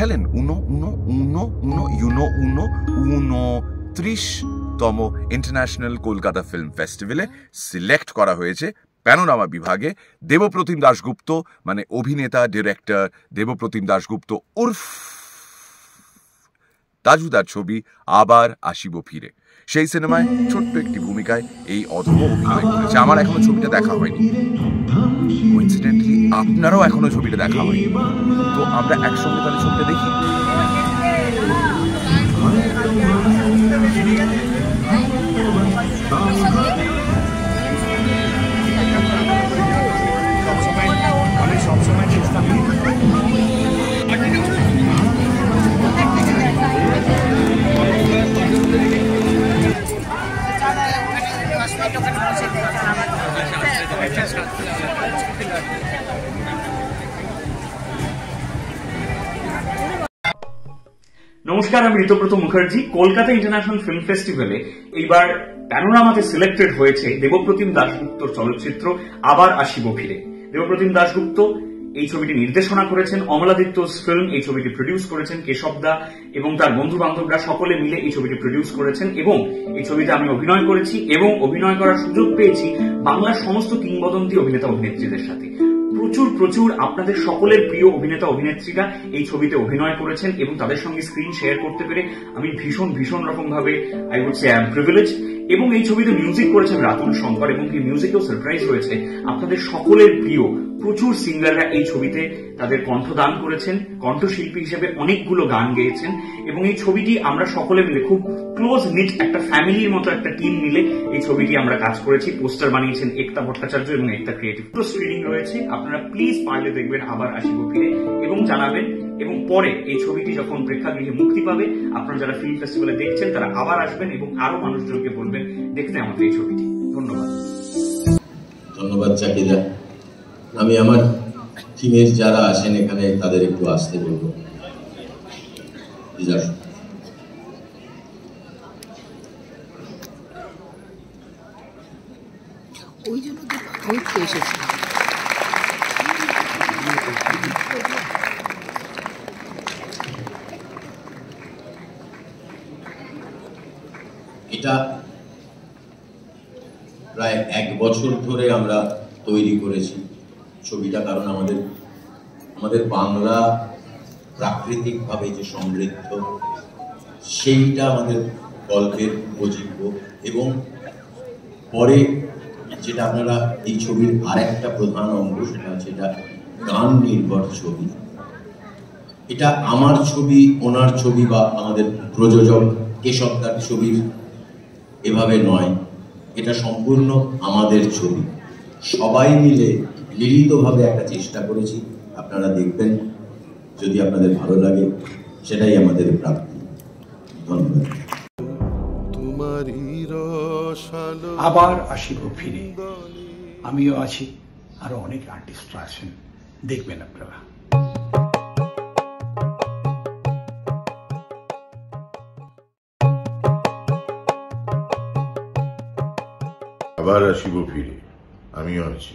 খেলেন 29তম international Kolkata film ফেস্টিভ্যালে select করা হয়েছে প্যানোরামা বিভাগে দেবপ্রতিম দাশগুপ্ত, মানে অভিনেতা ডিরেক্টর দেবপ্রতিম দাশগুপ্ত উর্ফ তাজুদার ছবি আবার আসিব ফিরে। সেই সিনেমায় ছোট্ট একটি ভূমিকায় এই অধম অভিনয় করেছে। আমার এখনো ছবিটা দেখা হয়নি, কোইন্সিডেন্টলি আপনারাও এখনো ছবিটা দেখা হয়নি, তো আমরা একসঙ্গে তাহলে ছবিটা দেখি। নমস্কার, আমি ঋতব্রত মুখার্জি। কলকাতা ইন্টারন্যাশনাল ফিল্ম ফেস্টিভ্যালে এইবার প্যানোরামাতে সিলেক্টেড হয়েছে দেবপ্রতিম দাশগুপ্তর চলচ্চিত্র আবার আসিব ফিরে। দেবপ্রতিম দাশগুপ্ত এই ছবিটি নির্দেশনা করেছেন, অমলাদিত্য ফিল্ম এই ছবিটি প্রডিউস করেছেন, কেশবদা এবং তার বন্ধু বান্ধবরা সকলে মিলে এই ছবিটি প্রডিউস করেছেন এবং এই ছবিতে আমি অভিনয় করেছি এবং অভিনয় করার সুযোগ পেয়েছি বাংলার সমস্ত কিংবদন্তি অভিনেতা অভিনেত্রীদের সাথে। প্রচুর আপনাদের সকলের প্রিয় অভিনেতা অভিনেত্রীরা এই ছবিতে অভিনয় করেছেন এবং তাদের সঙ্গে স্ক্রিন শেয়ার করতে পেরে আমি ভীষণ রকম ভাবে I would say I am privilege. এবং এই ছবিতে মিউজিক করেছেন রাতুল শঙ্কর এবং এই মিউজিকেও সারপ্রাইজ হয়েছে আপনাদের সকলের প্রিয় প্রচুর সিঙ্গাররা এই ছবিতে তাদের কণ্ঠদান করেছেন, কণ্ঠশিল্পী হিসেবে অনেকগুলো গান গেয়েছেন এবং এই ছবিটি আমরা সকলে মিলে খুব ক্লোজ নিট একটা ফ্যামিলির মতো একটা টিম মিলে এই ছবিটি আমরা কাজ করেছি। পোস্টার বানিয়েছেন একতা ভট্টাচার্য এবং একতা ক্রিয়েটিভ। তো স্ক্রিনিং রয়েছে, আপনারা প্লিজ পারলে দেখবেন আবার আসিব ফিরে এবং জানাবেন। এবং পরে এই ছবিটি যখন প্রেক্ষাগৃহে মুক্তি পাবে, আপনারা যারা ফিল্ম ফেস্টিভ্যালে দেখছেন তারা আবার আসবেন এবং আরো মানুষজনকে বলবেন দেখতে আমাদের এই ছবিটি। ধন্যবাদ চাকিদা। আমি আমার টিমের যারা আসেন এখানে তাদের একটু আসতে বলবো। এটা প্রায় 1 বছর ধরে আমরা তৈরি করেছি ছবিটা, কারণ আমাদের বাংলা প্রাকৃতিকভাবে যে সমৃদ্ধ সেইটা আমাদের গল্পের উপজীব্য। এবং পরে যেটা আপনারা এই ছবির আরেকটা প্রধান অঙ্গ, সেটা গান নির্ভর ছবি। এটা আমার ছবি, ওনার ছবি বা আমাদের প্রযোজক কেশবদার ছবির এভাবে নয়, এটা সম্পূর্ণ আমাদের ছবি। সবাই মিলে মিলিতভাবে একটা চেষ্টা করেছি, আপনারা দেখবেন। যদি আপনাদের ভালো লাগে সেটাই আমাদের প্রাপ্তি। ধন্যবাদ। আবার আসিব ফিরে, আমিও আছি, আরো অনেক আর্টিস্টরা আছেন, দেখবেন আপনারা। আবার আসিব ফিরে, আমিও আছি।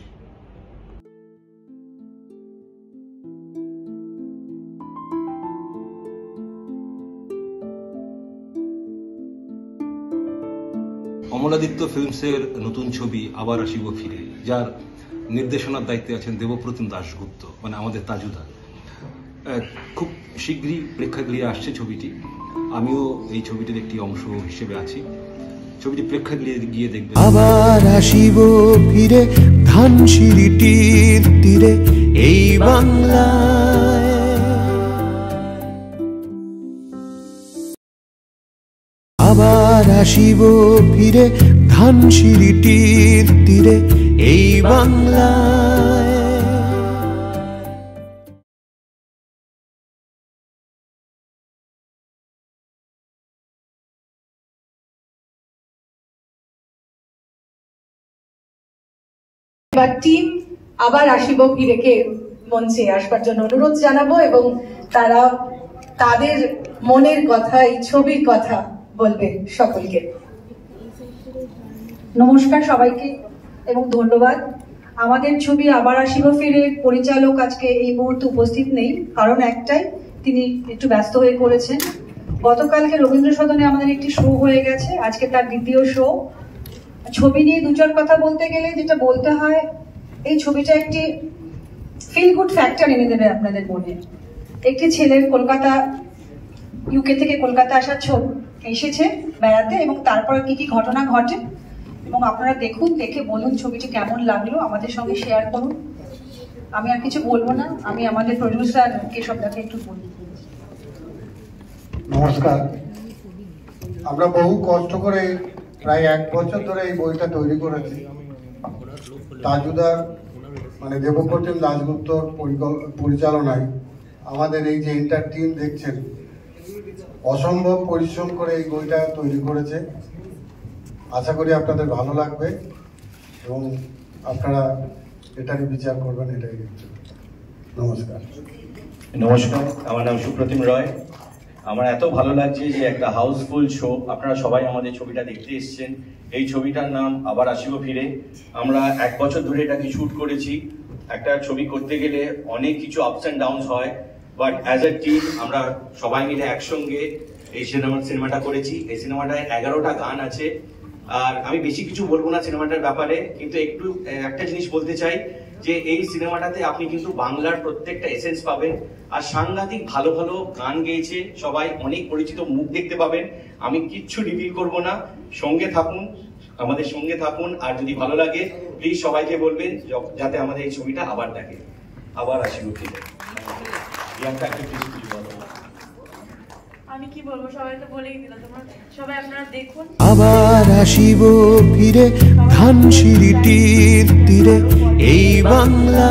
অমলাদিত্য ফিল্মসের নতুন ছবি আবার আসিব ফিরে, যার নির্দেশনার দায়িত্বে আছেন দেবপ্রতিম দাশগুপ্ত, মানে আমাদের তাজুদা। খুব শীঘ্রই প্রেক্ষাগৃহে আসছে ছবিটি। আমিও এই ছবিটির একটি অংশ হিসেবে আছি। ছবিটি প্রেক্ষাগৃহে গিয়ে দেখবেন। আবার আসিব ফিরে ধানসিঁড়িটির তীরে এই বাংলায়, আবার আসিব ফিরে ধানসিঁড়িটির তীরে এই বাংলায়। টিম আবার আসিব ফিরেকে মঞ্চে আসবার জন্য অনুরোধ জানাবো এবং তারা তাদের মনের কথা, এই ছবির কথা বলবে সকলকে। নমস্কার সবাইকে এবং ধন্যবাদ। আমাদের ছবি আবার আসিব ফিরে পরিচালক আজকে এই মুহূর্তে উপস্থিত নেই, কারণ একটাই, তিনি একটু ব্যস্ত হয়ে পড়েছেন। গতকালকে রবীন্দ্র সদনে আমাদের একটি শো হয়ে গেছে, আজকে তার দ্বিতীয় শো। ছবি নিয়ে দু চার কথা বলতে গেলে যেটা বলতে হয়, এই ছবিটা একটি ফিল গুড ফ্যাক্টর এনে দেবে আপনাদের মনে। একটি ছেলের কলকাতা, ইউকে থেকে কলকাতা আসার ছবি এসেছে বেড়াতে, এবং তারপর কি কি ঘটনা ঘটে, এবং আপনারা দেখুন, দেখে বলুন ছবিটি কেমন লাগলো, আমাদের সঙ্গে শেয়ার করুন। আমি আর কিছু বলবো না, আমি আমাদের প্রডিউসার কেশবদাকে একটু বলবো। নমস্কার। আমরা বহু কষ্ট করে প্রায় 1 বছর ধরে এই বইটা তৈরি করেছি। তাজুদার মানে দেবপ্রতিম দাশগুপ্তর পরিচালনায় আমাদের এই যে এন্টার টিম দেখছেন, অসম্ভব পরিশ্রম করে এই বইটা তৈরি করেছে। আশা করি আপনাদের ভালো লাগবে এবং আপনারা এটারই বিচার করবেন। এটাই নমস্কার। নমস্কার, আমার নাম সুপ্রতিম রয়। আমার এত ভালো লাগছে যে একটা হাউসফুল শো, আপনারা সবাই আমাদের ছবিটা দেখতে এসেছেন। এই ছবিটার নাম আবার আসিব ফিরে। আমরা 1 বছর ধরে এটাকে শুট করেছি। একটা ছবি করতে গেলে অনেক কিছু আপস অ্যান্ড ডাউনস হয়, বাট অ্যাজ এ টিম আমরা সবাই মিলে একসঙ্গে এই সিনেমাটা করেছি। এই সিনেমাটায় 11টা গান আছে। আর আমি বেশি কিছু বলবো না সিনেমাটার ব্যাপারে, কিন্তু একটু একটা জিনিস বলতে চাই যে এই সিনেমাটাতে আপনি কিন্তু বাংলার প্রত্যেকটা এসেন্স পাবেন, আর সাংঘাতিক ভালো ভালো গান গেয়েছে সবাই, অনেক পরিচিত মুখ দেখতে পাবেন। আমি কিচ্ছু রিভিল করব না, সঙ্গে থাকুন, আমাদের সঙ্গে থাকুন। আর যদি ভালো লাগে প্লিজ সবাইকে বলবেন যাতে আমাদের এই ছবিটা আবার দেখে। আবার আসিব ফিরে। আমি কি বলবো, সবাই তো বলেই দিল, তোমরা সবাই আপনারা দেখুন। আবার আসিব ফিরে ধানসিঁড়িটির তীরে এই বাংলা।